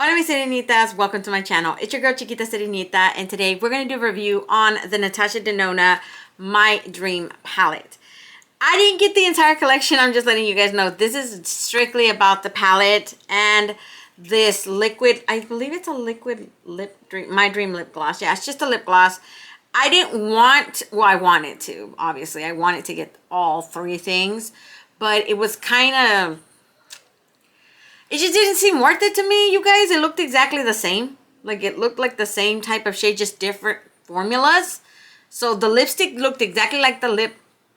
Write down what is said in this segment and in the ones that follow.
Hola mis serenitas, welcome to my channel. It's your girl Chiquita Serenita, and today we're going to do a review on the Natasha Denona My Dream palette. I didn't get the entire collection, I'm just letting you guys know. This is strictly about the palette and this liquid, I believe it's a liquid My Dream lip gloss. Yeah, it's just a lip gloss. I didn't want, well I wanted to, obviously. I wanted to get all three things, but it was kind of, it just didn't seem worth it to me, you guys. It looked exactly the same. Like, it looked like the same type of shade, just different formulas. So the lipstick looked exactly like the lip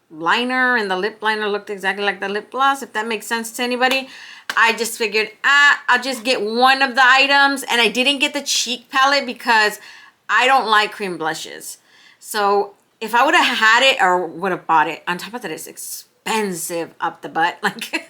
liner, and the lip liner looked exactly like the lip gloss, if that makes sense to anybody. I just figured, I'll just get one of the items. And I didn't get the cheek palette because I don't like cream blushes. So if I would have had it or would have bought it, on top of that, it's expensive up the butt. Like,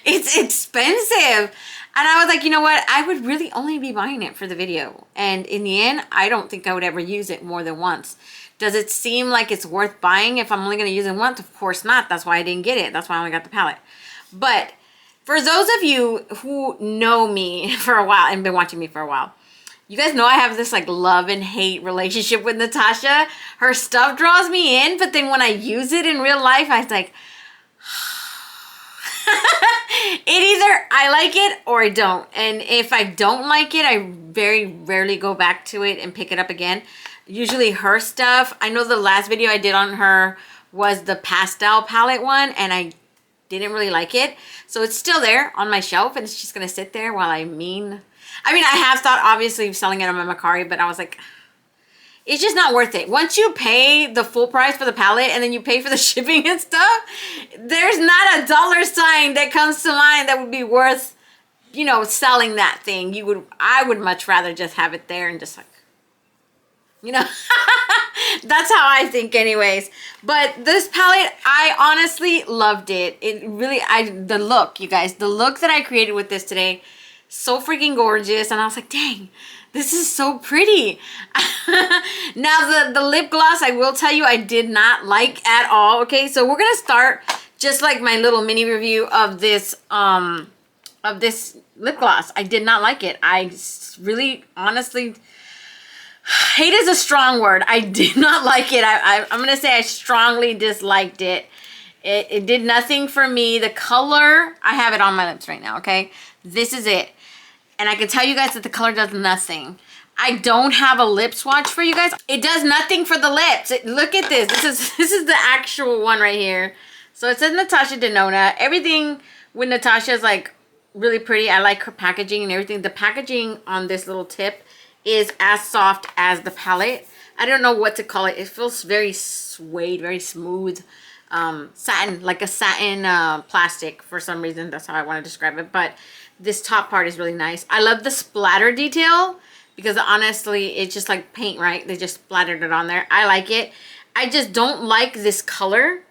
it's expensive. And I was like, you know what? I would really only be buying it for the video. And in the end, I don't think I would ever use it more than once. Does it seem like it's worth buying if I'm only going to use it once? Of course not. That's why I didn't get it. That's why I only got the palette. But for those of you who know me for a while and been watching me for a while, you guys know I have this like love and hate relationship with Natasha. Her stuff draws me in, but then when I use it in real life, I was like, it either I like it or I don't. And if I don't like it, I very rarely go back to it and pick it up again. Usually her stuff, I know the last video I did on her was the pastel palette one, and I didn't really like it. So it's still there on my shelf, and it's just gonna sit there while I mean, I have thought obviously of selling it on my Macari, but I was like, it's just not worth it. Once you pay the full price for the palette and then you pay for the shipping and stuff, there's not a dollar sign that comes to mind that would be worth, you know, selling that thing. I would much rather just have it there and just like, you know, that's how I think anyways. But this palette, I honestly loved it. It really, the look, you guys, the look that I created with this today, so freaking gorgeous. And I was like, dang, this is so pretty. Now the lip gloss, I will tell you, I did not like at all. Okay, so we're gonna start just like my little mini review of this lip gloss. I did not like it. I really, honestly, hate is a strong word. I did not like it. I'm gonna say I strongly disliked it. It did nothing for me. The color, I have it on my lips right now. Okay, this is it. And I can tell you guys that the color does nothing. I don't have a lip swatch for you guys. It does nothing for the lips. Look at this. This is the actual one right here. So it says Natasha Denona. Everything with Natasha is like really pretty. I like her packaging and everything. The packaging on this little tip is as soft as the palette. I don't know what to call it. It feels very suede, very smooth. Satin, like a satin plastic for some reason. That's how I want to describe it. But this top part is really nice. I love the splatter detail because honestly, it's just like paint, right? They just splattered it on there. I like it. I just don't like this color.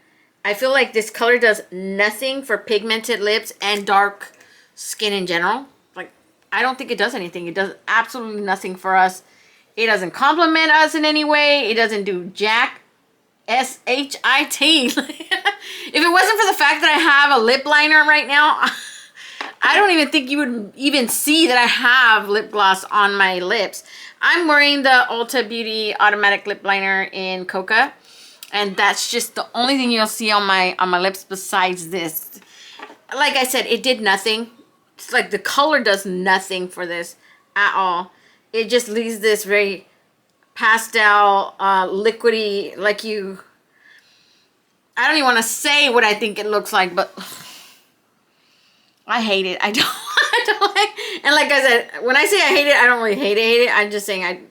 I feel like this color does nothing for pigmented lips and dark skin in general. Like, I don't think it does anything. It does absolutely nothing for us. It doesn't compliment us in any way. It doesn't do jack. S-H-I-T. If it wasn't for the fact that I have a lip liner right now, I don't even think you would even see that I have lip gloss on my lips. I'm wearing the Ulta Beauty Automatic Lip Liner in Coca, and that's just the only thing you'll see on my lips besides this. Like I said, it did nothing. It's like the color does nothing for this at all. It just leaves this very pastel, liquidy, like you, I don't even want to say what I think it looks like, but I hate it. I don't like, and like I said, when I say I hate it, I don't really hate it. I'm just saying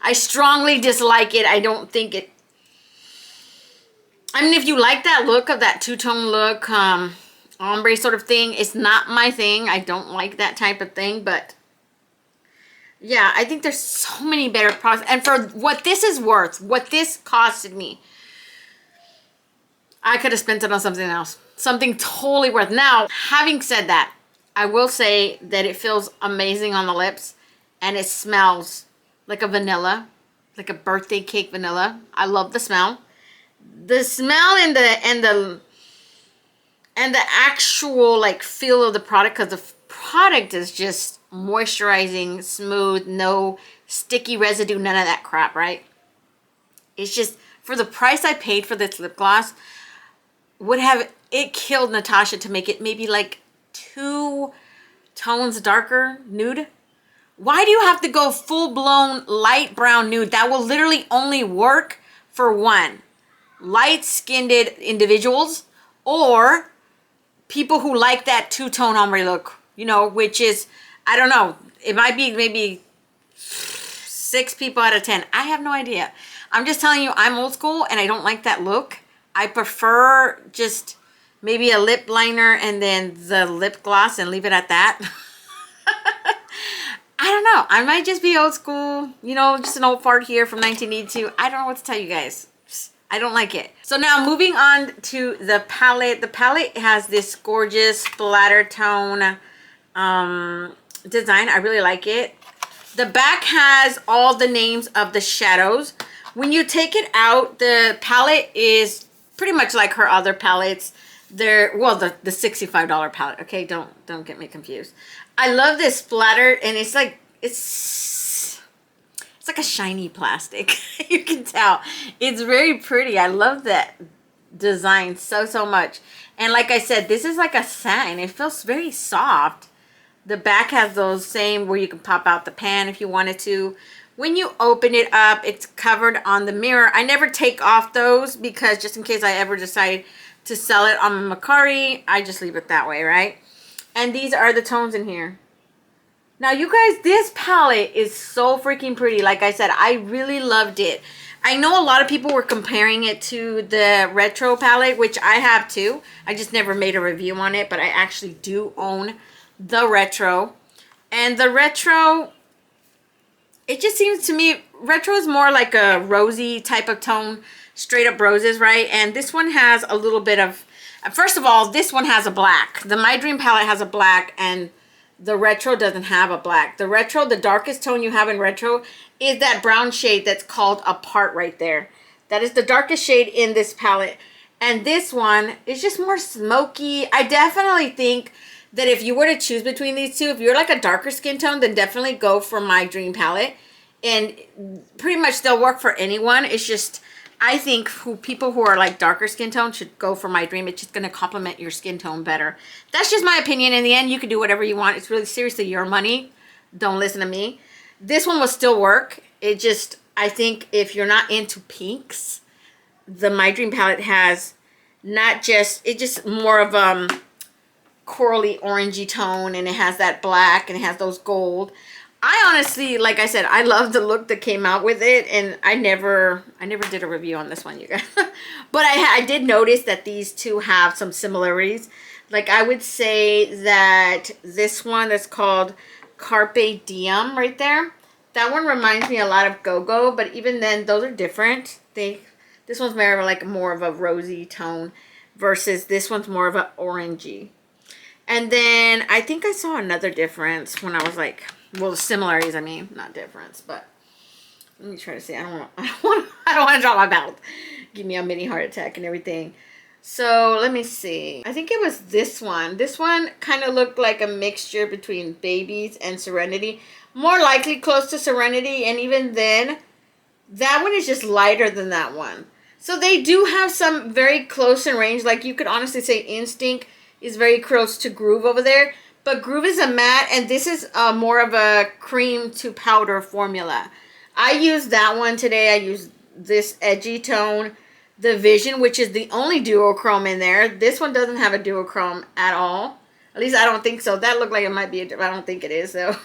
I strongly dislike it. I don't think it, I mean, if you like that look of that two-tone look, ombre sort of thing, it's not my thing. I don't like that type of thing, but yeah, I think there's so many better products. And for what this is worth, what this costed me, I could have spent it on something else. Something totally worth. Now, having said that, I will say that it feels amazing on the lips. And it smells like a vanilla. Like a birthday cake vanilla. I love the smell. The smell and the actual like feel of the product. Because the product is just moisturizing, smooth, no sticky residue, none of that crap, right? It's just, for the price I paid for this lip gloss, would have it killed Natasha to make it maybe like 2 tones darker nude. Why do you have to go full-blown light brown nude? That will literally only work for one, light-skinned individuals or people who like that two-tone ombre look, you know, which is, I don't know, it might be maybe 6 people out of 10. I have no idea. I'm just telling you, I'm old school and I don't like that look. I prefer just maybe a lip liner and then the lip gloss and leave it at that. I don't know. I might just be old school, you know, just an old fart here from 1982. I don't know what to tell you guys. I don't like it. So now moving on to the palette. The palette has this gorgeous splatter tone design. I really like it. The back has all the names of the shadows. When you take it out, the palette is pretty much like her other palettes. They're, well, the $65 palette. Okay, don't get me confused. I love this splatter, and it's like it's like a shiny plastic. You can tell it's very pretty. I love that design so much. And like I said, this is like a satin. It feels very soft. The back has those same where you can pop out the pan if you wanted to. When you open it up, it's covered on the mirror. I never take off those because just in case I ever decide to sell it on Macari, I just leave it that way, right? And these are the tones in here. Now, you guys, this palette is so freaking pretty. Like I said, I really loved it. I know a lot of people were comparing it to the retro palette, which I have too. I just never made a review on it, but I actually do own the retro. And the retro, it just seems to me, retro is more like a rosy type of tone, straight up roses, right? And this one has a little bit of, first of all, this one has a black. The My Dream palette has a black, and the retro doesn't have a black. The retro, the darkest tone you have in retro is that brown shade that's called Apart right there. That is the darkest shade in this palette. And this one is just more smoky. I definitely think that if you were to choose between these two, if you're like a darker skin tone, then definitely go for My Dream palette. And pretty much they'll work for anyone. It's just, I think people who are like darker skin tone should go for My Dream. It's just going to complement your skin tone better. That's just my opinion. In the end, you can do whatever you want. It's really seriously your money. Don't listen to me. This one will still work. It just, I think if you're not into pinks, the My Dream palette has not just, it's just more of corally orangey tone, and it has that black and it has those gold. I honestly, like I said, I love the look that came out with it, and I never did a review on this one, you guys. But I did notice that these two have some similarities. Like I would say that this one that's called Carpe Diem right there, that one reminds me a lot of Go-Go, but even then, those are different. This one's more of a rosy tone versus this one's more of an orangey. And then I think I saw another difference when I was like, well, the similarities, I mean, not difference, but let me try to see. I don't want to drop my belt. Give me a mini heart attack and everything. So let me see. I think it was this one. This one kind of looked like a mixture between Babies and Serenity. More likely close to Serenity, and even then, that one is just lighter than that one. So they do have some very close in range. Like you could honestly say Instinct is very close to Groove over there. But Groove is a matte, and this is more of a cream to powder formula. I used that one today. I used this edgy tone, the Vision, which is the only duochrome in there. This one doesn't have a duochrome at all. At least I don't think so. That looked like it might be, I don't think it is, though.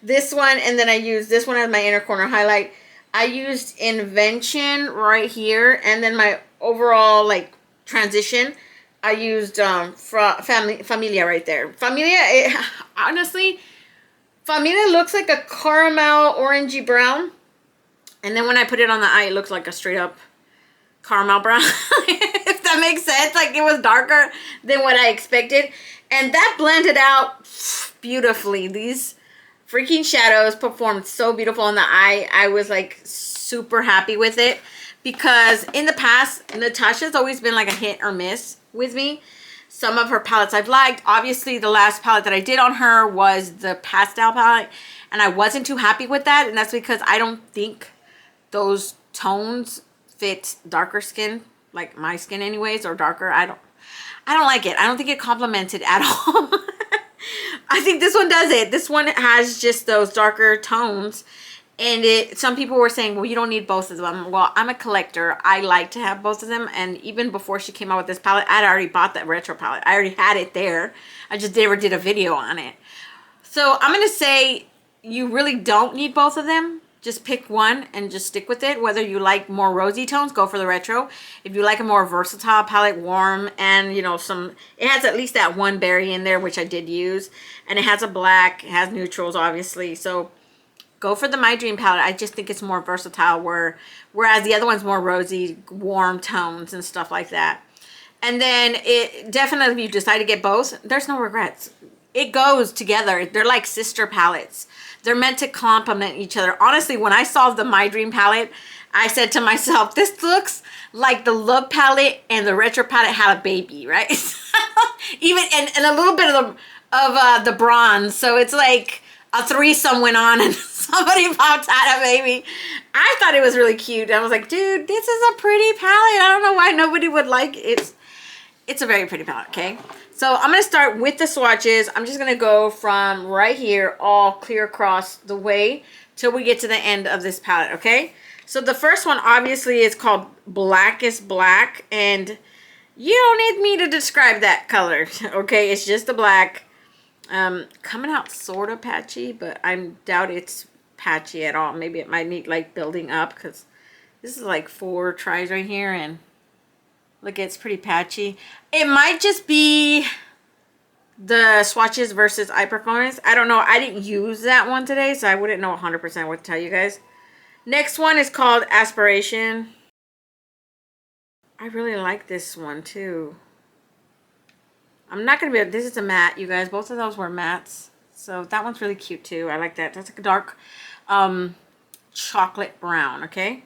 This one, and then I used this one as my inner corner highlight. I used Invention right here, and then my overall, like, transition, I used Familia right there. Familia, honestly, Familia looks like a caramel orangey brown. And then when I put it on the eye, it looks like a straight up caramel brown. If that makes sense. Like it was darker than what I expected. And that blended out beautifully. These freaking shadows performed so beautiful in the eye. I was like super happy with it. Because in the past, Natasha's always been like a hit or miss with me. Some of her palettes I've liked. Obviously, the last palette that I did on her was the pastel palette, and I wasn't too happy with that, and that's because I don't think those tones fit darker skin, like my skin anyways, or darker. I don't like it. I don't think it complemented at all. I think this one does it. This one has just those darker tones. And some people were saying, well, you don't need both of them. Well, I'm a collector. I like to have both of them. And even before she came out with this palette, I'd already bought that retro palette. I already had it there. I just never did a video on it. So I'm going to say you really don't need both of them. Just pick one and just stick with it. Whether you like more rosy tones, go for the retro. If you like a more versatile palette, warm, and you know, it has at least that one berry in there, which I did use. And it has a black, it has neutrals, obviously. So go for the My Dream palette. I just think it's more versatile, whereas the other one's more rosy, warm tones and stuff like that. And then it definitely, if you decide to get both, there's no regrets. It goes together. They're like sister palettes. They're meant to complement each other. Honestly, when I saw the My Dream palette, I said to myself, this looks like the Love palette and the retro palette had a baby, right? Even and a little bit of the bronze. So it's like a threesome went on and somebody popped out a baby. I thought it was really cute. I was like, dude, this is a pretty palette. I don't know why nobody would like it. It's a very pretty palette, okay? So I'm going to start with the swatches. I'm just going to go from right here all clear across the way till we get to the end of this palette, okay? So the first one obviously is called Blackest Black, and you don't need me to describe that color, okay? It's just a black. Coming out sort of patchy, but I doubt it's patchy at all. Maybe it might need like building up because this is like 4 tries right here, and look, it's pretty patchy. It might just be the swatches versus eye performance. I don't know. I didn't use that one today, so I wouldn't know 100% what to tell you guys. Next one is called Aspiration. I really like this one too. I'm not going to be... This is a matte, you guys. Both of those were mattes. So that one's really cute too. I like that. That's like a dark chocolate brown, okay?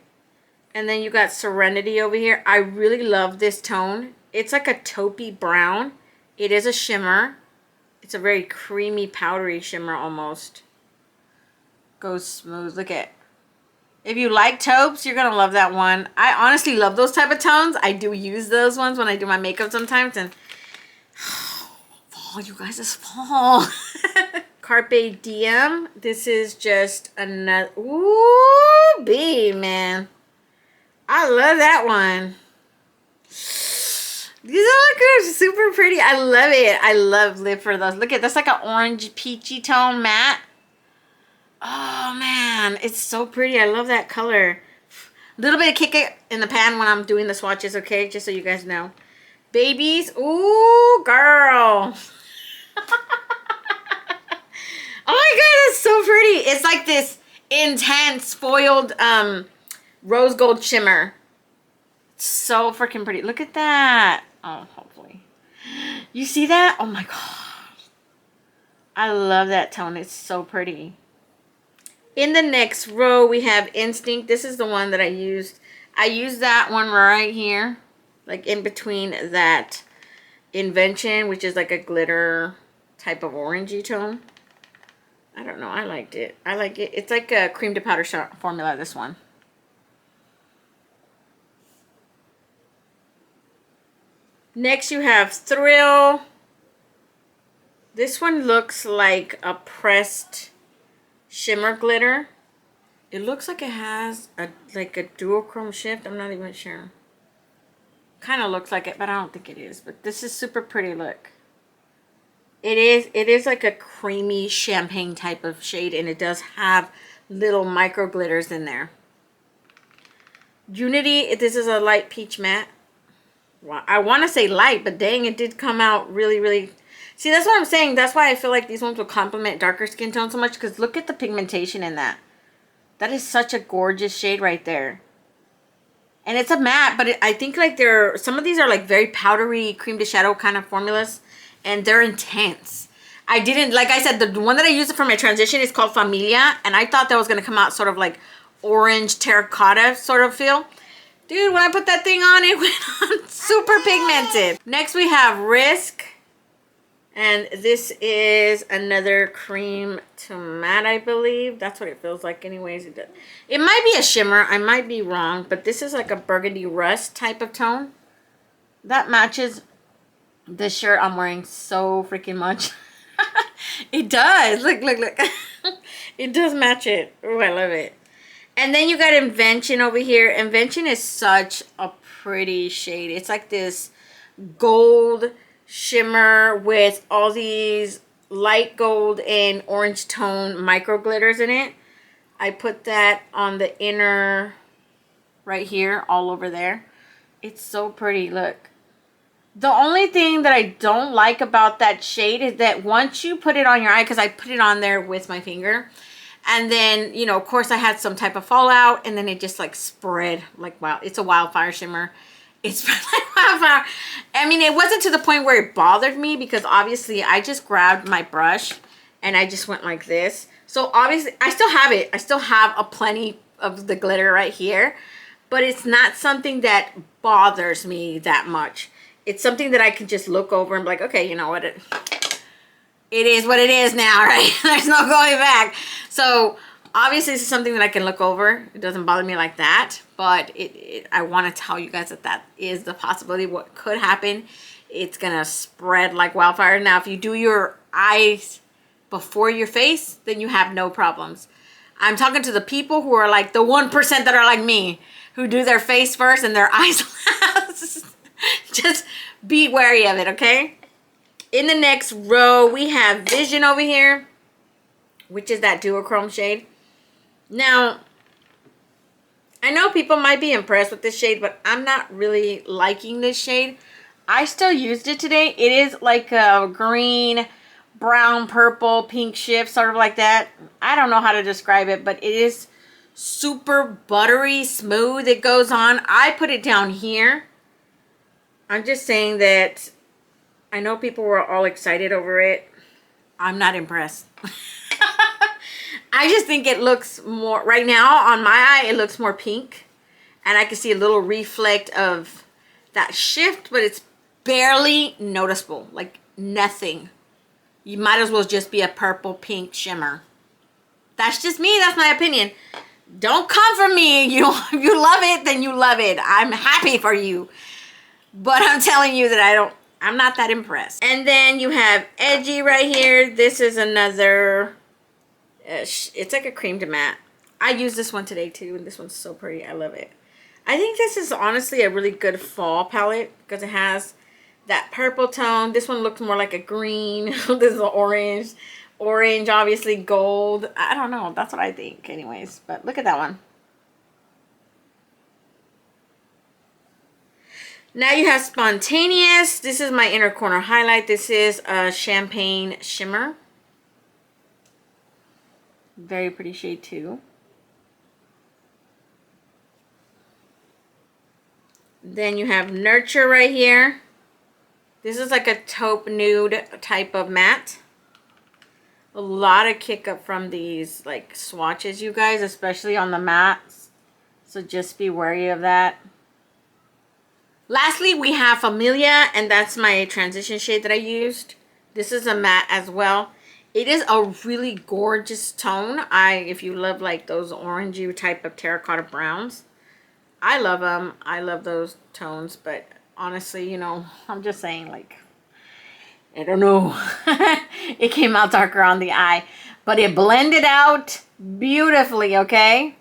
And then you got Serenity over here. I really love this tone. It's like a taupey brown. It is a shimmer. It's a very creamy, powdery shimmer almost. Goes smooth. Look at... If you like taupes, you're going to love that one. I honestly love those type of tones. I do use those ones when I do my makeup sometimes. And fall, you guys, it's fall. Carpe Diem. This is just another... Ooh, babe, man. I love that one. These are super pretty. I love it. I love live for those. Look at that's like an orange peachy tone matte. Oh man, it's so pretty. I love that color. A little bit of kick it in the pan when I'm doing the swatches, okay? Just so you guys know. Babies. Ooh, girl. Oh my god, it's so pretty. It's like this intense foiled rose gold shimmer. So freaking pretty. Look at that. Oh, hopefully. You see that? Oh my god. I love that tone. It's so pretty. In the next row, we have Instinct. This is the one that I used. I used that one right here. Like in between that Invention, which is like a glitter type of orangey tone. I don't know. I liked it. I like it. It's like a cream to powder formula, this one. Next, you have Thrill. This one looks like a pressed shimmer glitter. It looks like it has like a duochrome shift. I'm not even sure. Kind of looks like it, but I don't think it is. But this is super pretty. Look. It is like a creamy champagne type of shade, and it does have little micro glitters in there. Unity. This is a light peach matte. I want to say light, but dang, it did come out really, really... See, that's what I'm saying. That's why I feel like these ones will complement darker skin tones so much, because look at the pigmentation in that. That is such a gorgeous shade right there. And it's a matte, but I think like some of these are like very powdery, cream to shadow kind of formulas, and they're intense. I didn't... Like I said, the one that I used for my transition is called Familia, and I thought that was going to come out sort of like orange terracotta sort of feel. Dude, when I put that thing on, it went on super pigmented. Next we have Risk. And this is another cream to matte, I believe. That's what it feels like anyways. It might be a shimmer. I might be wrong. But this is like a burgundy rust type of tone. That matches the shirt I'm wearing so freaking much. It does. Look, look, look. It does match it. Oh, I love it. And then you got Invention over here. Invention is such a pretty shade. It's like this gold shimmer with all these light gold and orange tone micro glitters in it. I put that on the inner right here, all over there. It's so pretty. Look. The only thing that I don't like about that shade is that once you put it on your eye, because I put it on there with my finger, and then, you know, of course I had some type of fallout, and then it just like spread like, wow, it's a wildfire shimmer. It spread like wildfire. I mean, it wasn't to the point where it bothered me, because obviously I just grabbed my brush and I just went like this. So obviously I still have it. I still have a plenty of the glitter right here, but it's not something that bothers me that much. It's something that I can just look over and be like, okay, you know what? It is what it is now, right? There's no going back. So obviously this is something that I can look over. It doesn't bother me like that. But I want to tell you guys that that is the possibility. What could happen. It's going to spread like wildfire. Now, if you do your eyes before your face, then you have no problems. I'm talking to the people who are like the 1% that are like me, who do their face first and their eyes last. Just be wary of it, okay? In the next row, we have Vision over here, which is that duochrome shade. Now, I know people might be impressed with this shade, but I'm not really liking this shade. I still used it today. It is like a green, brown, purple, pink shift, sort of like that. I don't know how to describe it, but it is super buttery, smooth. It goes on. I put it down here. I'm just saying that I know people were all excited over it. I'm not impressed. I just think it looks more, right now on my eye, it looks more pink. And I can see a little reflect of that shift, but it's barely noticeable. Like nothing. You might as well just be a purple pink shimmer. That's just me. That's my opinion. Don't come for me. You love it, then you love it. I'm happy for you. But I'm telling you that I'm not that impressed. And then you have Edgy right here. This is another, it's like a cream to matte. I used this one today too, and this one's so pretty. I love it. I think this is honestly a really good fall palette because it has that purple tone. This one looks more like a green. This is an orange. Orange, obviously gold. I don't know. That's what I think anyways. But look at that one. Now you have Spontaneous. This is my inner corner highlight. This is a champagne shimmer. Very pretty shade too. Then you have Nurture right here. This is like a taupe nude type of matte. A lot of kick up from these like swatches, you guys, especially on the mattes. So just be wary of that. Lastly, we have Familia, and that's my transition shade that I used. This is a matte as well. It is a really gorgeous tone. If you love like those orangey type of terracotta browns, I love them. I love those tones, but honestly, you know, I'm just saying, like, I don't know. It came out darker on the eye, but it blended out beautifully, okay?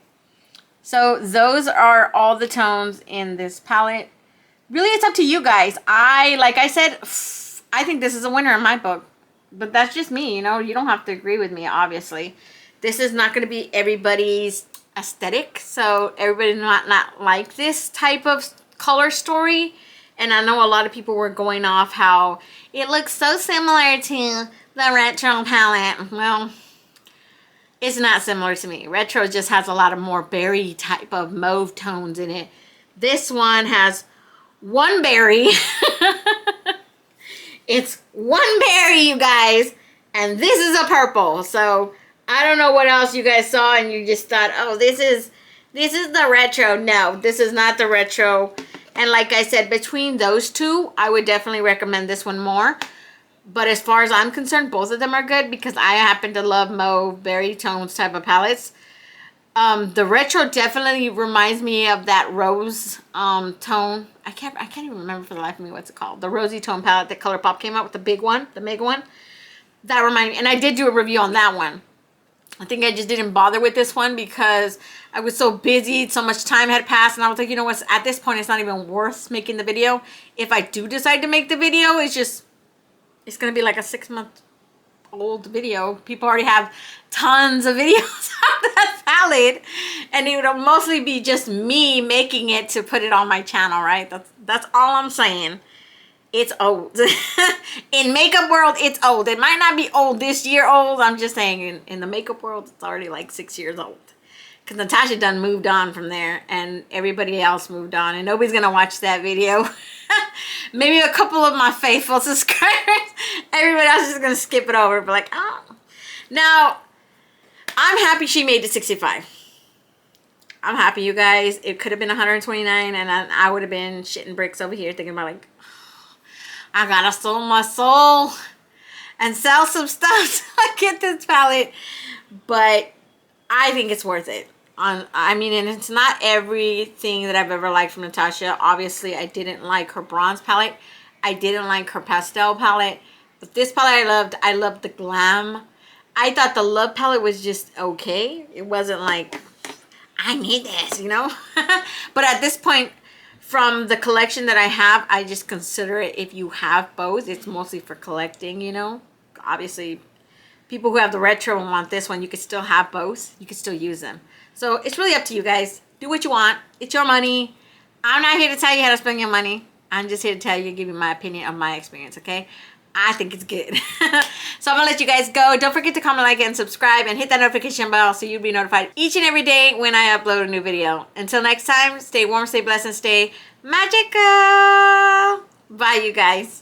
So those are all the tones in this palette. Really, it's up to you guys. Like I said, I think this is a winner in my book. But that's just me, you know. You don't have to agree with me, obviously. This is not going to be everybody's aesthetic. So everybody not like this type of color story. And I know a lot of people were going off how it looks so similar to the Retro palette. Well, it's not similar to me. Retro just has a lot of more berry type of mauve tones in it. This one has one berry. It's one berry, you guys. And this is a purple. So I don't know what else you guys saw and you just thought, oh, this is This is the retro. No, this is not the retro. And like I said, between those two, I would definitely recommend this one more. But as far as I'm concerned, both of them are good because I happen to love mauve, berry tones type of palettes. The retro definitely reminds me of that rose tone. I can't even remember for the life of me what's it called. The rosy tone palette that ColourPop came out with, the big one, the mega one. That reminded me, and I did do a review on that one. I think I just didn't bother with this one because I was so busy, so much time had passed, and I was like, you know what, at this point it's not even worth making the video. If I do decide to make the video, it's gonna be like a 6-month old video. People already have tons of videos of that palette, and it would mostly be just me making it to put it on my channel, right? That's all I'm saying. It's old. In makeup world, it's old. It might not be old this year old. I'm just saying in the makeup world, it's already like 6 years old. Because Natasha done moved on from there, and everybody else moved on, and nobody's gonna watch that video. Maybe a couple of my faithful subscribers. Everybody else is gonna skip it over, but like, oh. Now, I'm happy she made it 65. I'm happy, you guys. It could have been 129, and I would have been shitting bricks over here thinking about like, I gotta sell my soul and sell some stuff to get this palette. But I think it's worth it. I mean, and it's not everything that I've ever liked from Natasha. Obviously, I didn't like her bronze palette. I didn't like her pastel palette. But this palette I loved. I loved the glam. I thought the Love palette was just okay. It wasn't like, I need this, you know? But at this point, from the collection that I have, I just consider it, if you have both, it's mostly for collecting, you know? Obviously, people who have the retro and want this one, you could still have both. You could still use them. So it's really up to you guys. Do what you want. It's your money. I'm not here to tell you how to spend your money. I'm just here to tell you, give you my opinion of my experience, okay? I think it's good. So I'm going to let you guys go. Don't forget to comment, like, and subscribe, and hit that notification bell so you'll be notified each and every day when I upload a new video. Until next time, stay warm, stay blessed, and stay magical. Bye, you guys.